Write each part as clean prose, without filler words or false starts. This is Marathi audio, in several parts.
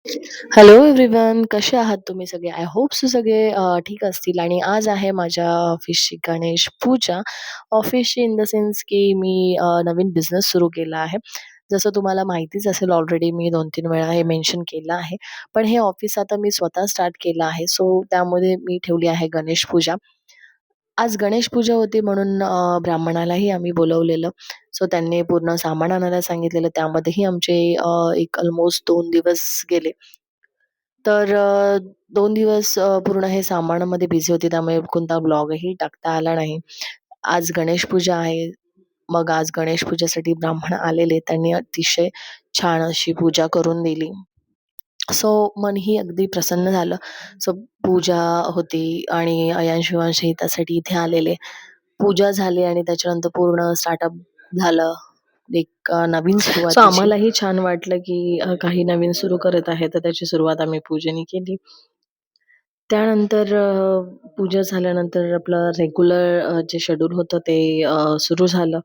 हॅलो एव्हरीवन, कसे आहात तुम्ही सगळे? आय होप सो सगळे ठीक असतील आणि आज आहे माझ्या ऑफिसची गणेश पूजा. ऑफिसची इन द सेन्स की मी नवीन बिझनेस सुरू केला आहे. जसं तुम्हाला माहितीच असेल ऑलरेडी मी 2-3 वेळा हे मेन्शन केलं आहे. पण हे ऑफिस आता मी स्वतः स्टार्ट केलं आहे. सो त्यामध्ये मी ठेवली आहे गणेश पूजा. आज गणेश पूजा होती म्हणून ब्राह्मणालाही आम्ही बोलवलेलं. सो त्यांनी पूर्ण सामान आणायला सांगितलेलं. त्यामध्येही आमचे एक अल्मोस्ट 2 दिवस गेले. तर 2 दिवस पूर्ण हे सामानामध्ये बिझी होते त्यामुळे कोणता ब्लॉगही टाकता आला नाही. आज गणेश पूजा आहे. मग आज गणेश पूजेसाठी ब्राह्मण आलेले. त्यांनी अतिशय छान अशी पूजा करून दिली. सो मनही अगदी प्रसन्न झालं. सो पूजा होती आणि अयांश-वियांशही त्यासाठी इथे आलेले. पूजा झाली आणि त्याच्यानंतर पूर्ण स्टार्टअप झालं. एक नवीन सो आम्हालाही छान वाटलं, की काही नवीन सुरू करत आहे, तर त्याची सुरुवात आम्ही पूजेने केली. त्यानंतर पूजा झाल्यानंतर आपलं रेग्युलर जे शेड्यूल होतं ते सुरू झालं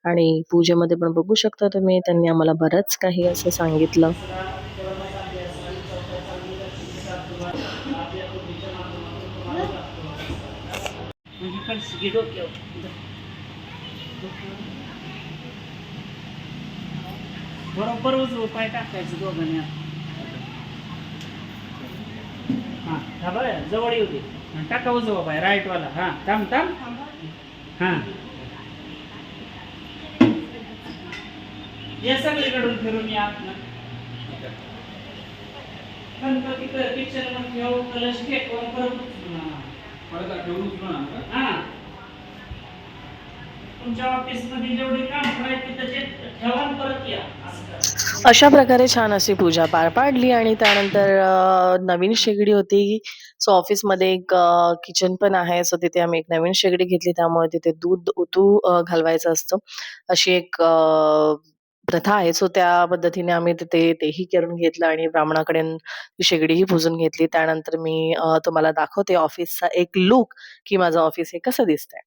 आणि पूजेमध्ये पण बघू शकता तुम्ही त्यांनी आम्हाला बरंच काही असं सांगितलं. बरोबर उजवं पाय टाकायचं दोघांनी हा बरं जवळ येऊ दे टाका उजवा पाय राईटवाला हा थांब थांब हा या सगळीकडून फिरून या गणपती किचन मध्ये ठेवू कलश टेकवून परत हा तुमच्या ऑफिस मध्ये जेवढे काम करायचे त्याचे ठेवा आणि परत या असं करा. अशा प्रकारे छान अशी पूजा पार पाडली आणि त्यानंतर नवीन शेगडी होती. सो ऑफिसमध्ये एक किचन पण आहे. सो तिथे आम्ही एक नवीन शेगडी घेतली. त्यामुळे तिथे दूध ओतू घालवायचं असतं. अशी एक प्रथा आहे. सो त्या पद्धतीने आम्ही तिथे तेही करून घेतलं आणि ब्राह्मणाकडे ती शेगडीही पुजून घेतली. त्यानंतर मी तुम्हाला दाखवते ऑफिसचा एक लूक, की माझं ऑफिस हे कसं दिसतंय.